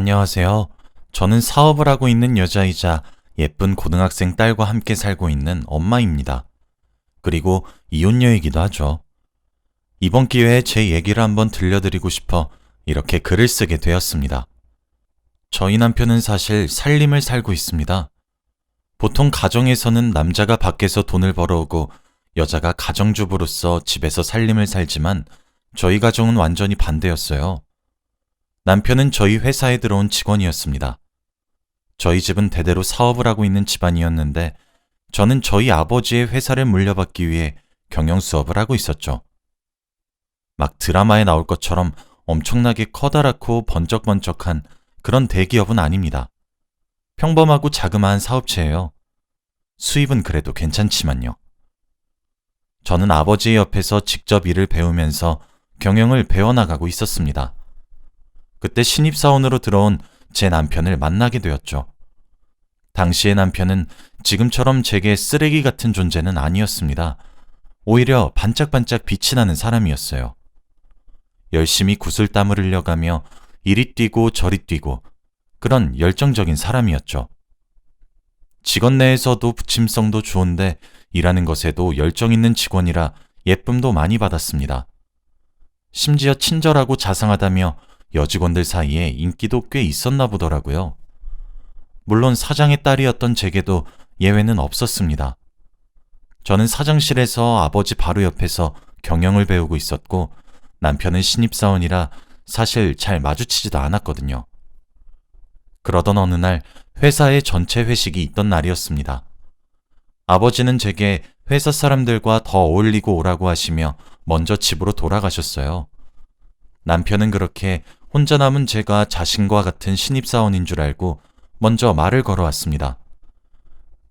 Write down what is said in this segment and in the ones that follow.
안녕하세요. 저는 사업을 하고 있는 여자이자 예쁜 고등학생 딸과 함께 살고 있는 엄마입니다. 그리고 이혼녀이기도 하죠. 이번 기회에 제 얘기를 한번 들려드리고 싶어 이렇게 글을 쓰게 되었습니다. 저희 남편은 사실 살림을 살고 있습니다. 보통 가정에서는 남자가 밖에서 돈을 벌어오고 여자가 가정주부로서 집에서 살림을 살지만 저희 가정은 완전히 반대였어요. 남편은 저희 회사에 들어온 직원이었습니다. 저희 집은 대대로 사업을 하고 있는 집안이었는데 저는 저희 아버지의 회사를 물려받기 위해 경영 수업을 하고 있었죠. 막 드라마에 나올 것처럼 엄청나게 커다랗고 번쩍번쩍한 그런 대기업은 아닙니다. 평범하고 자그마한 사업체예요. 수입은 그래도 괜찮지만요. 저는 아버지의 옆에서 직접 일을 배우면서 경영을 배워나가고 있었습니다. 그때 신입사원으로 들어온 제 남편을 만나게 되었죠. 당시의 남편은 지금처럼 제게 쓰레기 같은 존재는 아니었습니다. 오히려 반짝반짝 빛이 나는 사람이었어요. 열심히 구슬땀을 흘려가며 이리 뛰고 저리 뛰고 그런 열정적인 사람이었죠. 직원 내에서도 부침성도 좋은데 일하는 것에도 열정 있는 직원이라 예쁨도 많이 받았습니다. 심지어 친절하고 자상하다며 여직원들 사이에 인기도 꽤 있었나 보더라고요. 물론 사장의 딸이었던 제게도 예외는 없었습니다. 저는 사장실에서 아버지 바로 옆에서 경영을 배우고 있었고 남편은 신입사원이라 사실 잘 마주치지도 않았거든요. 그러던 어느 날 회사의 전체 회식이 있던 날이었습니다. 아버지는 제게 회사 사람들과 더 어울리고 오라고 하시며 먼저 집으로 돌아가셨어요. 남편은 그렇게 혼자 남은 제가 자신과 같은 신입사원인 줄 알고 먼저 말을 걸어왔습니다.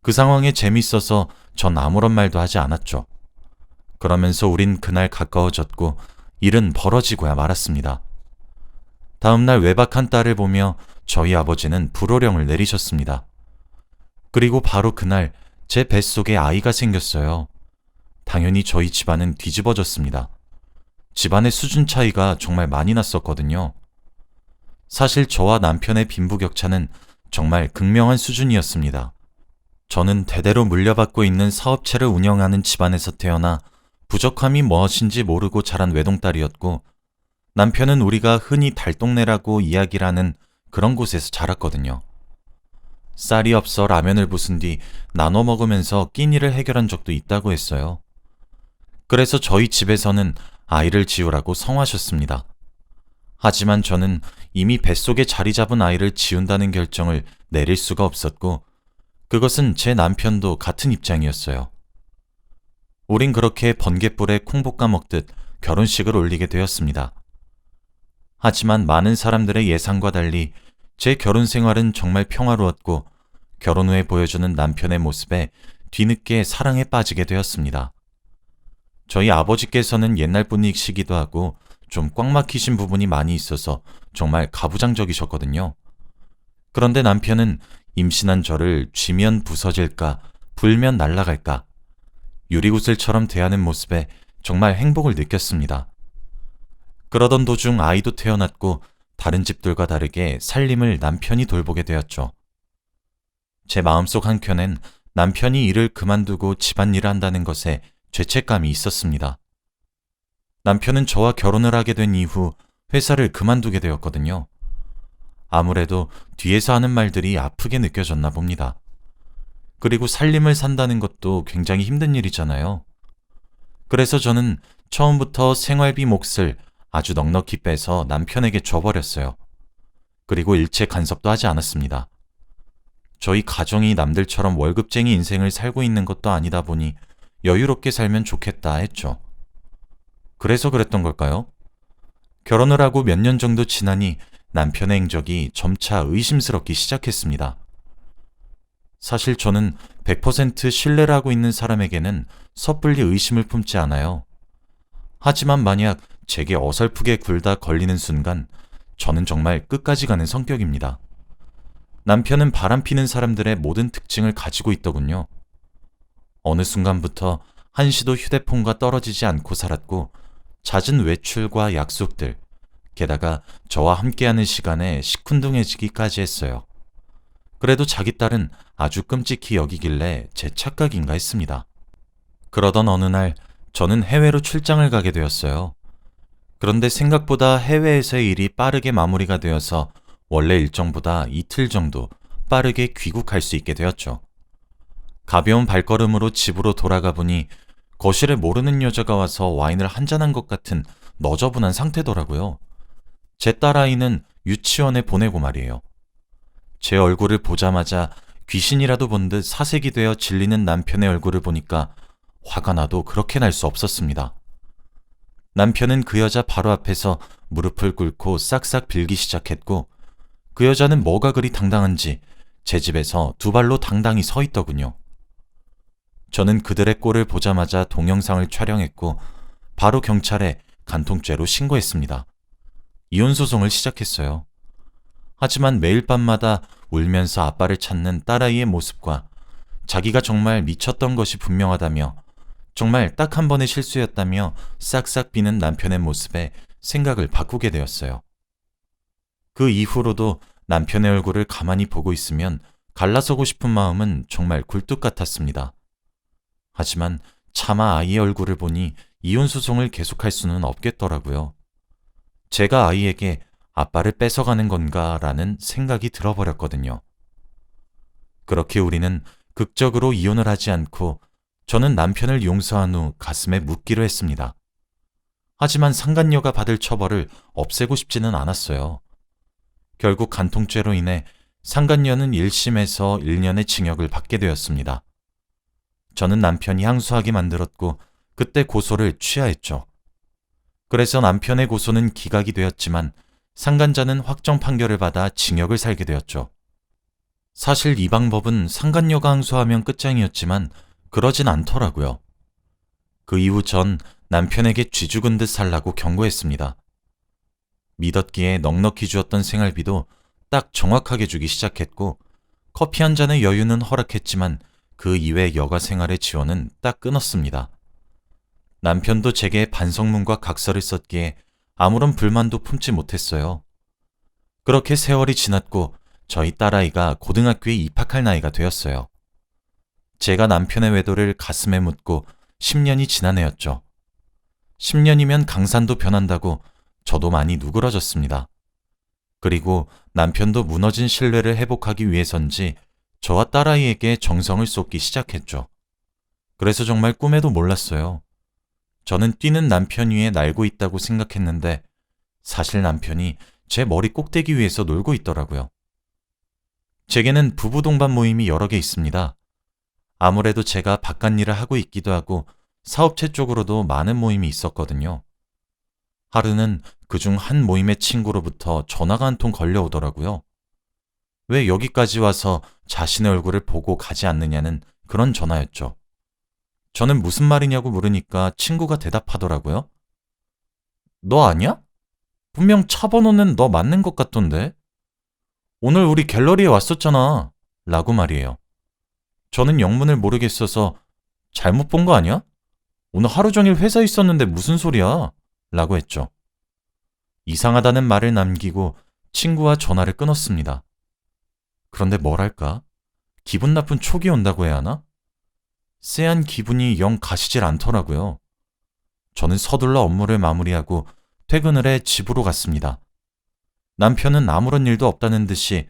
그 상황에 재밌어서 전 아무런 말도 하지 않았죠. 그러면서 우린 그날 가까워졌고 일은 벌어지고야 말았습니다. 다음날 외박한 딸을 보며 저희 아버지는 불호령을 내리셨습니다. 그리고 바로 그날 제 뱃속에 아이가 생겼어요. 당연히 저희 집안은 뒤집어졌습니다. 집안의 수준 차이가 정말 많이 났었거든요. 사실 저와 남편의 빈부격차는 정말 극명한 수준이었습니다. 저는 대대로 물려받고 있는 사업체를 운영하는 집안에서 태어나 부족함이 무엇인지 모르고 자란 외동딸이었고 남편은 우리가 흔히 달동네라고 이야기를 하는 그런 곳에서 자랐거든요. 쌀이 없어 라면을 부순 뒤 나눠 먹으면서 끼니를 해결한 적도 있다고 했어요. 그래서 저희 집에서는 아이를 지우라고 성하셨습니다. 하지만 저는 이미 뱃속에 자리 잡은 아이를 지운다는 결정을 내릴 수가 없었고 그것은 제 남편도 같은 입장이었어요. 우린 그렇게 번갯불에 콩 볶아 먹듯 결혼식을 올리게 되었습니다. 하지만 많은 사람들의 예상과 달리 제 결혼 생활은 정말 평화로웠고 결혼 후에 보여주는 남편의 모습에 뒤늦게 사랑에 빠지게 되었습니다. 저희 아버지께서는 옛날 분이시기도 하고 좀 꽉 막히신 부분이 많이 있어서 정말 가부장적이셨거든요. 그런데 남편은 임신한 저를 쥐면 부서질까 불면 날아갈까 유리구슬처럼 대하는 모습에 정말 행복을 느꼈습니다. 그러던 도중 아이도 태어났고 다른 집들과 다르게 살림을 남편이 돌보게 되었죠. 제 마음속 한켠엔 남편이 일을 그만두고 집안일을 한다는 것에 죄책감이 있었습니다. 남편은 저와 결혼을 하게 된 이후 회사를 그만두게 되었거든요. 아무래도 뒤에서 하는 말들이 아프게 느껴졌나 봅니다. 그리고 살림을 산다는 것도 굉장히 힘든 일이잖아요. 그래서 저는 처음부터 생활비 몫을 아주 넉넉히 빼서 남편에게 줘버렸어요. 그리고 일체 간섭도 하지 않았습니다. 저희 가정이 남들처럼 월급쟁이 인생을 살고 있는 것도 아니다 보니 여유롭게 살면 좋겠다 했죠. 그래서 그랬던 걸까요? 결혼을 하고 몇 년 정도 지나니 남편의 행적이 점차 의심스럽기 시작했습니다. 사실 저는 100% 신뢰를 하고 있는 사람에게는 섣불리 의심을 품지 않아요. 하지만 만약 제게 어설프게 굴다 걸리는 순간 저는 정말 끝까지 가는 성격입니다. 남편은 바람피는 사람들의 모든 특징을 가지고 있더군요. 어느 순간부터 한시도 휴대폰과 떨어지지 않고 살았고 잦은 외출과 약속들, 게다가 저와 함께하는 시간에 시큰둥해지기까지 했어요. 그래도 자기 딸은 아주 끔찍히 여기길래 제 착각인가 했습니다. 그러던 어느 날 저는 해외로 출장을 가게 되었어요. 그런데 생각보다 해외에서의 일이 빠르게 마무리가 되어서 원래 일정보다 이틀 정도 빠르게 귀국할 수 있게 되었죠. 가벼운 발걸음으로 집으로 돌아가 보니 거실에 모르는 여자가 와서 와인을 한잔한 것 같은 너저분한 상태더라고요. 제 딸아이는 유치원에 보내고 말이에요. 제 얼굴을 보자마자 귀신이라도 본 듯 사색이 되어 질리는 남편의 얼굴을 보니까 화가 나도 그렇게 날 수 없었습니다. 남편은 그 여자 바로 앞에서 무릎을 꿇고 싹싹 빌기 시작했고 그 여자는 뭐가 그리 당당한지 제 집에서 두 발로 당당히 서 있더군요. 저는 그들의 꼴을 보자마자 동영상을 촬영했고 바로 경찰에 간통죄로 신고했습니다. 이혼소송을 시작했어요. 하지만 매일 밤마다 울면서 아빠를 찾는 딸아이의 모습과 자기가 정말 미쳤던 것이 분명하다며 정말 딱 한 번의 실수였다며 싹싹 비는 남편의 모습에 생각을 바꾸게 되었어요. 그 이후로도 남편의 얼굴을 가만히 보고 있으면 갈라서고 싶은 마음은 정말 굴뚝 같았습니다. 하지만 차마 아이의 얼굴을 보니 이혼소송을 계속할 수는 없겠더라고요. 제가 아이에게 아빠를 뺏어가는 건가라는 생각이 들어버렸거든요. 그렇게 우리는 극적으로 이혼을 하지 않고 저는 남편을 용서한 후 가슴에 묻기로 했습니다. 하지만 상간녀가 받을 처벌을 없애고 싶지는 않았어요. 결국 간통죄로 인해 상간녀는 1심에서 1년의 징역을 받게 되었습니다. 저는 남편이 항소하게 만들었고 그때 고소를 취하했죠. 그래서 남편의 고소는 기각이 되었지만 상간자는 확정 판결을 받아 징역을 살게 되었죠. 사실 이 방법은 상간녀가 항소하면 끝장이었지만 그러진 않더라고요. 그 이후 전 남편에게 쥐죽은 듯 살라고 경고했습니다. 믿었기에 넉넉히 주었던 생활비도 딱 정확하게 주기 시작했고 커피 한 잔의 여유는 허락했지만 그 이외 여가 생활의 지원은 딱 끊었습니다. 남편도 제게 반성문과 각서를 썼기에 아무런 불만도 품지 못했어요. 그렇게 세월이 지났고 저희 딸아이가 고등학교에 입학할 나이가 되었어요. 제가 남편의 외도를 가슴에 묻고 10년이 지난 해였죠. 10년이면 강산도 변한다고 저도 많이 누그러졌습니다. 그리고 남편도 무너진 신뢰를 회복하기 위해서인지 저와 딸아이에게 정성을 쏟기 시작했죠. 그래서 정말 꿈에도 몰랐어요. 저는 뛰는 남편 위에 날고 있다고 생각했는데 사실 남편이 제 머리 꼭대기 위에서 놀고 있더라고요. 제게는 부부 동반 모임이 여러 개 있습니다. 아무래도 제가 바깥일을 하고 있기도 하고 사업체 쪽으로도 많은 모임이 있었거든요. 하루는 그중 한 모임의 친구로부터 전화가 한 통 걸려오더라고요. 왜 여기까지 와서 자신의 얼굴을 보고 가지 않느냐는 그런 전화였죠. 저는 무슨 말이냐고 물으니까 친구가 대답하더라고요. 너 아니야? 분명 차 번호는 너 맞는 것 같던데? 오늘 우리 갤러리에 왔었잖아. 라고 말이에요. 저는 영문을 모르겠어서 잘못 본 거 아니야? 오늘 하루 종일 회사에 있었는데 무슨 소리야? 라고 했죠. 이상하다는 말을 남기고 친구와 전화를 끊었습니다. 그런데 뭐랄까? 기분 나쁜 촉이 온다고 해야 하나? 쎄한 기분이 영 가시질 않더라고요. 저는 서둘러 업무를 마무리하고 퇴근을 해 집으로 갔습니다. 남편은 아무런 일도 없다는 듯이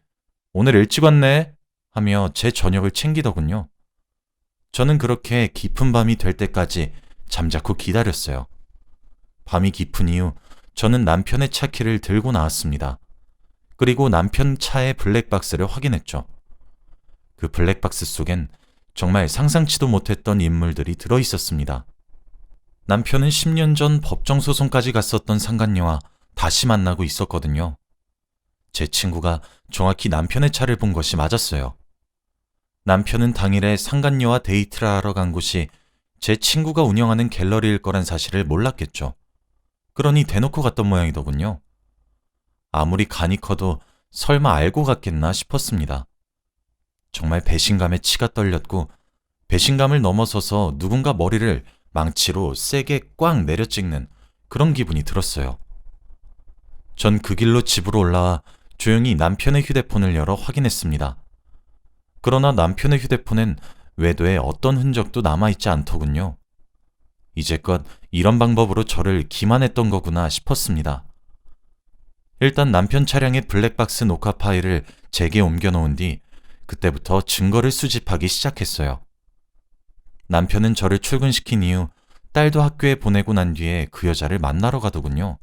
오늘 일찍 왔네 하며 제 저녁을 챙기더군요. 저는 그렇게 깊은 밤이 될 때까지 잠자코 기다렸어요. 밤이 깊은 이후 저는 남편의 차키를 들고 나왔습니다. 그리고 남편 차의 블랙박스를 확인했죠. 그 블랙박스 속엔 정말 상상치도 못했던 인물들이 들어있었습니다. 남편은 10년 전 법정소송까지 갔었던 상간녀와 다시 만나고 있었거든요. 제 친구가 정확히 남편의 차를 본 것이 맞았어요. 남편은 당일에 상간녀와 데이트를 하러 간 곳이 제 친구가 운영하는 갤러리일 거란 사실을 몰랐겠죠. 그러니 대놓고 갔던 모양이더군요. 아무리 간이 커도 설마 알고 갔겠나 싶었습니다. 정말 배신감에 치가 떨렸고 배신감을 넘어서서 누군가 머리를 망치로 세게 꽉 내려찍는 그런 기분이 들었어요. 전 그 길로 집으로 올라와 조용히 남편의 휴대폰을 열어 확인했습니다. 그러나 남편의 휴대폰엔 외도에 어떤 흔적도 남아있지 않더군요. 이제껏 이런 방법으로 저를 기만했던 거구나 싶었습니다. 일단 남편 차량의 블랙박스 녹화 파일을 제게 옮겨놓은 뒤 그때부터 증거를 수집하기 시작했어요. 남편은 저를 출근시킨 이후 딸도 학교에 보내고 난 뒤에 그 여자를 만나러 가더군요.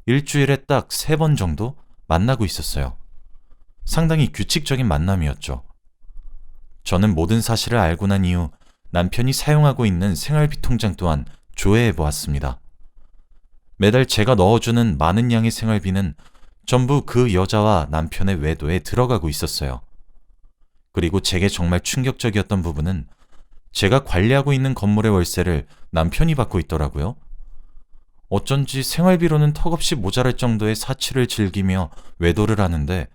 일주일에 딱 3번 정도 만나고 있었어요. 상당히 규칙적인 만남이었죠. 저는 모든 사실을 알고 난 이후 남편이 사용하고 있는 생활비 통장 또한 조회해 보았습니다. 매달 제가 넣어주는 많은 양의 생활비는 전부 그 여자와 남편의 외도에 들어가고 있었어요. 그리고 제게 정말 충격적이었던 부분은 제가 관리하고 있는 건물의 월세를 남편이 받고 있더라고요. 어쩐지 생활비로는 턱없이 모자랄 정도의 사치를 즐기며 외도를 하는데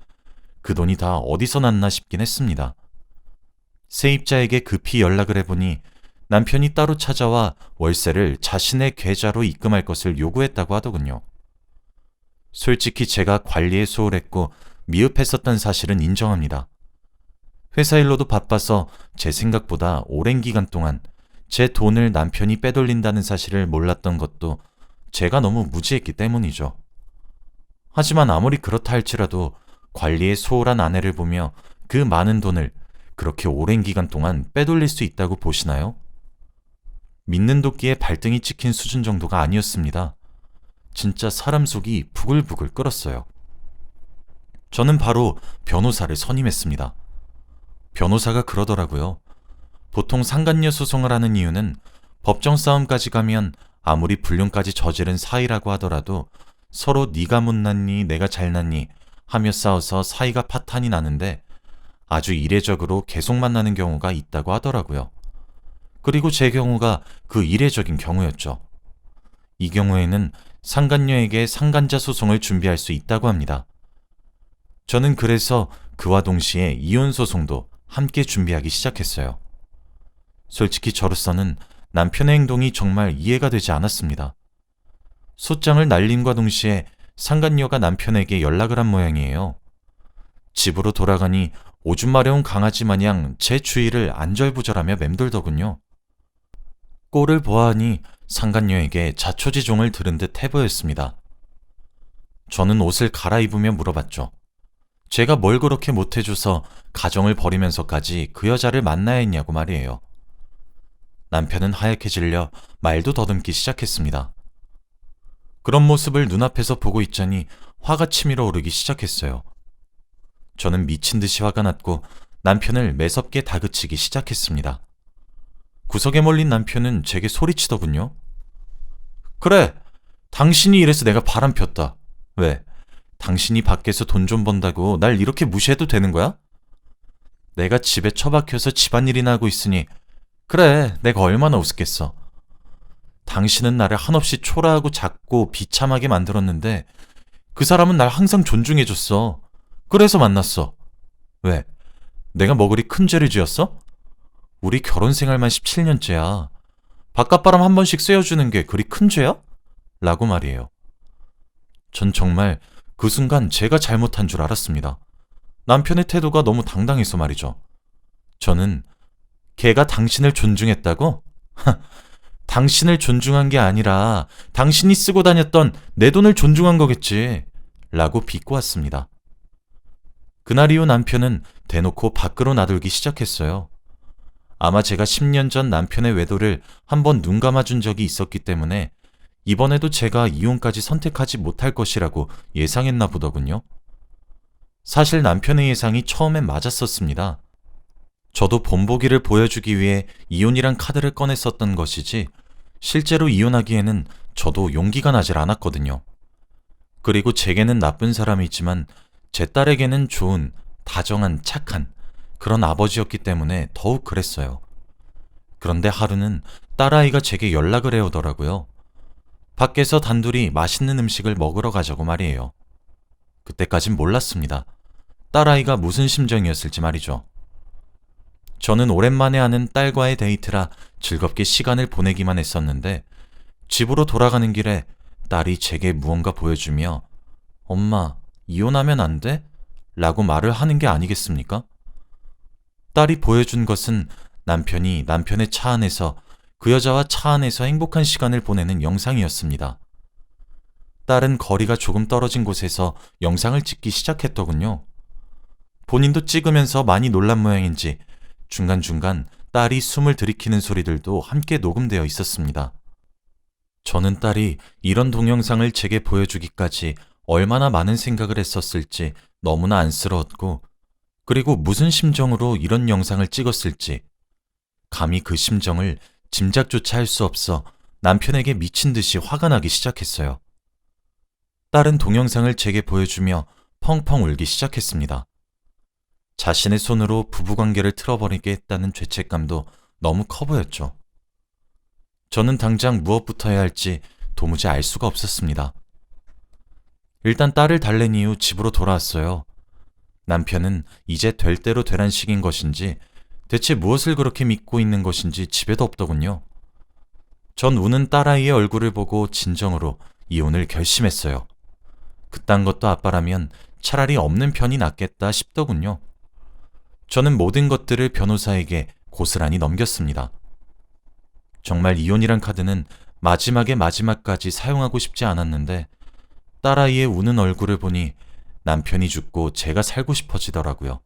그 돈이 다 어디서 났나 싶긴 했습니다. 세입자에게 급히 연락을 해보니 남편이 따로 찾아와 월세를 자신의 계좌로 입금할 것을 요구했다고 하더군요. 솔직히 제가 관리에 소홀했고 미흡했었던 사실은 인정합니다. 회사 일로도 바빠서 제 생각보다 오랜 기간 동안 제 돈을 남편이 빼돌린다는 사실을 몰랐던 것도 제가 너무 무지했기 때문이죠. 하지만 아무리 그렇다 할지라도 관리에 소홀한 아내를 보며 그 많은 돈을 그렇게 오랜 기간 동안 빼돌릴 수 있다고 보시나요? 믿는 도끼에 발등이 찍힌 수준 정도가 아니었습니다. 진짜 사람 속이 부글부글 끓었어요. 저는 바로 변호사를 선임했습니다. 변호사가 그러더라고요. 보통 상간녀 소송을 하는 이유는 법정 싸움까지 가면 아무리 불륜까지 저지른 사이라고 하더라도 서로 네가 못났니 내가 잘났니 하며 싸워서 사이가 파탄이 나는데 아주 이례적으로 계속 만나는 경우가 있다고 하더라고요. 그리고 제 경우가 그 이례적인 경우였죠. 이 경우에는 상간녀에게 상간자 소송을 준비할 수 있다고 합니다. 저는 그래서 그와 동시에 이혼 소송도 함께 준비하기 시작했어요. 솔직히 저로서는 남편의 행동이 정말 이해가 되지 않았습니다. 소장을 날림과 동시에 상간녀가 남편에게 연락을 한 모양이에요. 집으로 돌아가니 오줌 마려운 강아지 마냥 제 주위를 안절부절하며 맴돌더군요. 꼴을 보아하니 상간녀에게 자초지종을 들은 듯 해보였습니다. 저는 옷을 갈아입으며 물어봤죠. 제가 뭘 그렇게 못해줘서 가정을 버리면서까지 그 여자를 만나야 했냐고 말이에요. 남편은 하얗게 질려 말도 더듬기 시작했습니다. 그런 모습을 눈앞에서 보고 있자니 화가 치밀어 오르기 시작했어요. 저는 미친 듯이 화가 났고 남편을 매섭게 다그치기 시작했습니다. 구석에 몰린 남편은 제게 소리치더군요. 그래, 당신이 이래서 내가 바람 폈다. 왜? 당신이 밖에서 돈 좀 번다고 날 이렇게 무시해도 되는 거야? 내가 집에 처박혀서 집안일이나 하고 있으니 그래, 내가 얼마나 우습겠어. 당신은 나를 한없이 초라하고 작고 비참하게 만들었는데 그 사람은 날 항상 존중해줬어. 그래서 만났어. 왜? 내가 뭐 그리 큰 죄를 지었어? 우리 결혼 생활만 17년째야. 바깥바람 한 번씩 쐬어주는 게 그리 큰 죄야? 라고 말이에요. 전 정말 그 순간 제가 잘못한 줄 알았습니다. 남편의 태도가 너무 당당해서 말이죠. 저는 걔가 당신을 존중했다고? 당신을 존중한 게 아니라 당신이 쓰고 다녔던 내 돈을 존중한 거겠지. 라고 비꼬았습니다. 그날 이후 남편은 대놓고 밖으로 나돌기 시작했어요. 아마 제가 10년 전 남편의 외도를 한번 눈 감아준 적이 있었기 때문에 이번에도 제가 이혼까지 선택하지 못할 것이라고 예상했나 보더군요. 사실 남편의 예상이 처음엔 맞았었습니다. 저도 본보기를 보여주기 위해 이혼이란 카드를 꺼냈었던 것이지 실제로 이혼하기에는 저도 용기가 나질 않았거든요. 그리고 제게는 나쁜 사람이지만 제 딸에게는 좋은, 다정한, 착한 그런 아버지였기 때문에 더욱 그랬어요. 그런데 하루는 딸아이가 제게 연락을 해오더라고요. 밖에서 단둘이 맛있는 음식을 먹으러 가자고 말이에요. 그때까진 몰랐습니다. 딸아이가 무슨 심정이었을지 말이죠. 저는 오랜만에 하는 딸과의 데이트라 즐겁게 시간을 보내기만 했었는데 집으로 돌아가는 길에 딸이 제게 무언가 보여주며 엄마, 이혼하면 안 돼? 라고 말을 하는 게 아니겠습니까? 딸이 보여준 것은 남편이 남편의 차 안에서 그 여자와 차 안에서 행복한 시간을 보내는 영상이었습니다. 딸은 거리가 조금 떨어진 곳에서 영상을 찍기 시작했더군요. 본인도 찍으면서 많이 놀란 모양인지 중간중간 딸이 숨을 들이키는 소리들도 함께 녹음되어 있었습니다. 저는 딸이 이런 동영상을 제게 보여주기까지 얼마나 많은 생각을 했었을지 너무나 안쓰러웠고, 그리고 무슨 심정으로 이런 영상을 찍었을지 감히 그 심정을 짐작조차 할 수 없어 남편에게 미친 듯이 화가 나기 시작했어요. 딸은 동영상을 제게 보여주며 펑펑 울기 시작했습니다. 자신의 손으로 부부관계를 틀어버리게 했다는 죄책감도 너무 커 보였죠. 저는 당장 무엇부터 해야 할지 도무지 알 수가 없었습니다. 일단 딸을 달랜 이후 집으로 돌아왔어요. 남편은 이제 될 대로 되란 식인 것인지 대체 무엇을 그렇게 믿고 있는 것인지 집에도 없더군요. 전 우는 딸아이의 얼굴을 보고 진정으로 이혼을 결심했어요. 그딴 것도 아빠라면 차라리 없는 편이 낫겠다 싶더군요. 저는 모든 것들을 변호사에게 고스란히 넘겼습니다. 정말 이혼이란 카드는 마지막에 마지막까지 사용하고 싶지 않았는데 딸아이의 우는 얼굴을 보니 남편이 죽고 제가 살고 싶어지더라고요.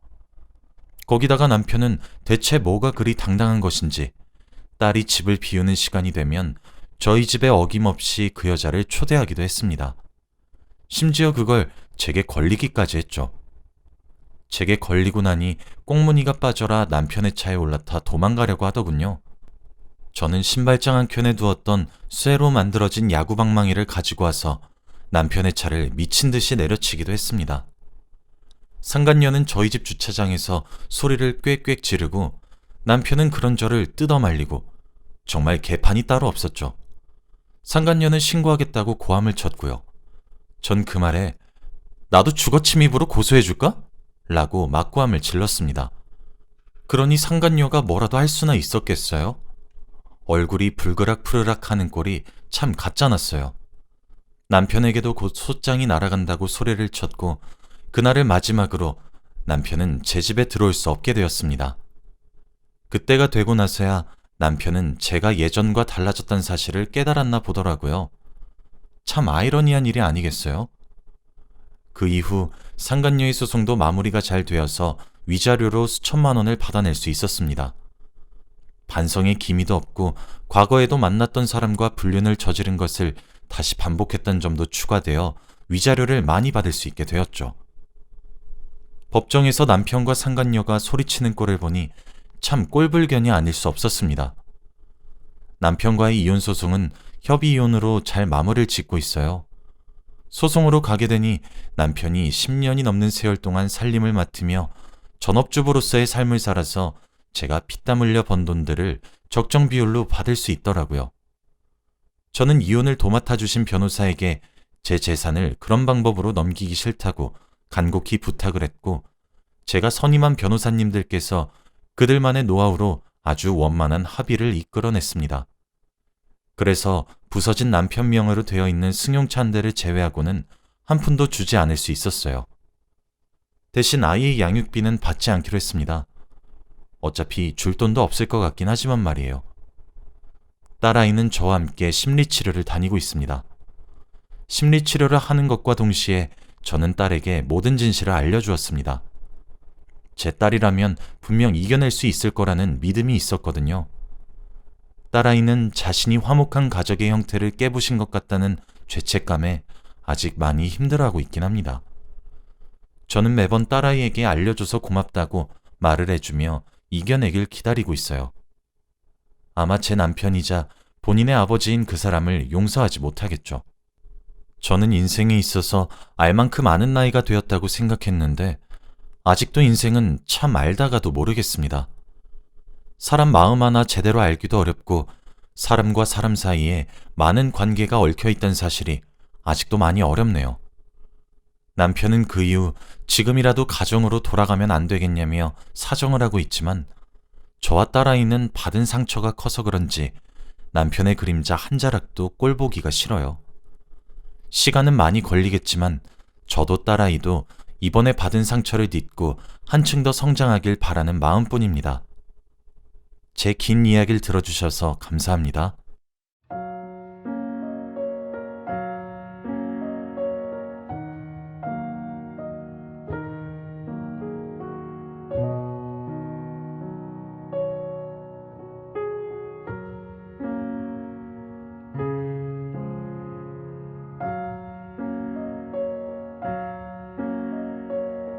거기다가 남편은 대체 뭐가 그리 당당한 것인지 딸이 집을 비우는 시간이 되면 저희 집에 어김없이 그 여자를 초대하기도 했습니다. 심지어 그걸 제게 걸리기까지 했죠. 제게 걸리고 나니 꽁무니가 빠져라 남편의 차에 올라타 도망가려고 하더군요. 저는 신발장 한켠에 두었던 쇠로 만들어진 야구방망이를 가지고 와서 남편의 차를 미친 듯이 내려치기도 했습니다. 상간녀는 저희 집 주차장에서 소리를 꽥꽥 지르고 남편은 그런 저를 뜯어말리고 정말 개판이 따로 없었죠. 상간녀는 신고하겠다고 고함을 쳤고요. 전 그 말에 나도 주거침입으로 고소해줄까? 라고 막고함을 질렀습니다. 그러니 상간녀가 뭐라도 할 수나 있었겠어요? 얼굴이 불그락푸르락 하는 꼴이 참 가짜났어요. 남편에게도 곧 소장이 날아간다고 소리를 쳤고 그날을 마지막으로 남편은 제 집에 들어올 수 없게 되었습니다. 그때가 되고 나서야 남편은 제가 예전과 달라졌다는 사실을 깨달았나 보더라고요. 참 아이러니한 일이 아니겠어요? 그 이후 상간녀의 소송도 마무리가 잘 되어서 위자료로 수천만 원을 받아낼 수 있었습니다. 반성의 기미도 없고 과거에도 만났던 사람과 불륜을 저지른 것을 다시 반복했던 점도 추가되어 위자료를 많이 받을 수 있게 되었죠. 법정에서 남편과 상간녀가 소리치는 꼴을 보니 참 꼴불견이 아닐 수 없었습니다. 남편과의 이혼 소송은 협의 이혼으로 잘 마무리를 짓고 있어요. 소송으로 가게 되니 남편이 10년이 넘는 세월 동안 살림을 맡으며 전업주부로서의 삶을 살아서 제가 피땀 흘려 번 돈들을 적정 비율로 받을 수 있더라고요. 저는 이혼을 도맡아 주신 변호사에게 제 재산을 그런 방법으로 넘기기 싫다고 간곡히 부탁을 했고 제가 선임한 변호사님들께서 그들만의 노하우로 아주 원만한 합의를 이끌어냈습니다. 그래서 부서진 남편 명의로 되어 있는 승용차 한 대를 제외하고는 한 푼도 주지 않을 수 있었어요. 대신 아이의 양육비는 받지 않기로 했습니다. 어차피 줄 돈도 없을 것 같긴 하지만 말이에요. 딸아이는 저와 함께 심리치료를 다니고 있습니다. 심리치료를 하는 것과 동시에 저는 딸에게 모든 진실을 알려주었습니다. 제 딸이라면 분명 이겨낼 수 있을 거라는 믿음이 있었거든요. 딸아이는 자신이 화목한 가족의 형태를 깨부신 것 같다는 죄책감에 아직 많이 힘들어하고 있긴 합니다. 저는 매번 딸아이에게 알려줘서 고맙다고 말을 해주며 이겨내길 기다리고 있어요. 아마 제 남편이자 본인의 아버지인 그 사람을 용서하지 못하겠죠. 저는 인생에 있어서 알 만큼 아는 나이가 되었다고 생각했는데 아직도 인생은 참 알다가도 모르겠습니다. 사람 마음 하나 제대로 알기도 어렵고 사람과 사람 사이에 많은 관계가 얽혀 있다는 사실이 아직도 많이 어렵네요. 남편은 그 이후 지금이라도 가정으로 돌아가면 안 되겠냐며 사정을 하고 있지만 저와 딸아이는 받은 상처가 커서 그런지 남편의 그림자 한 자락도 꼴 보기가 싫어요. 시간은 많이 걸리겠지만 저도 딸아이도 이번에 받은 상처를 딛고 한층 더 성장하길 바라는 마음뿐입니다. 제 긴 이야기를 들어주셔서 감사합니다.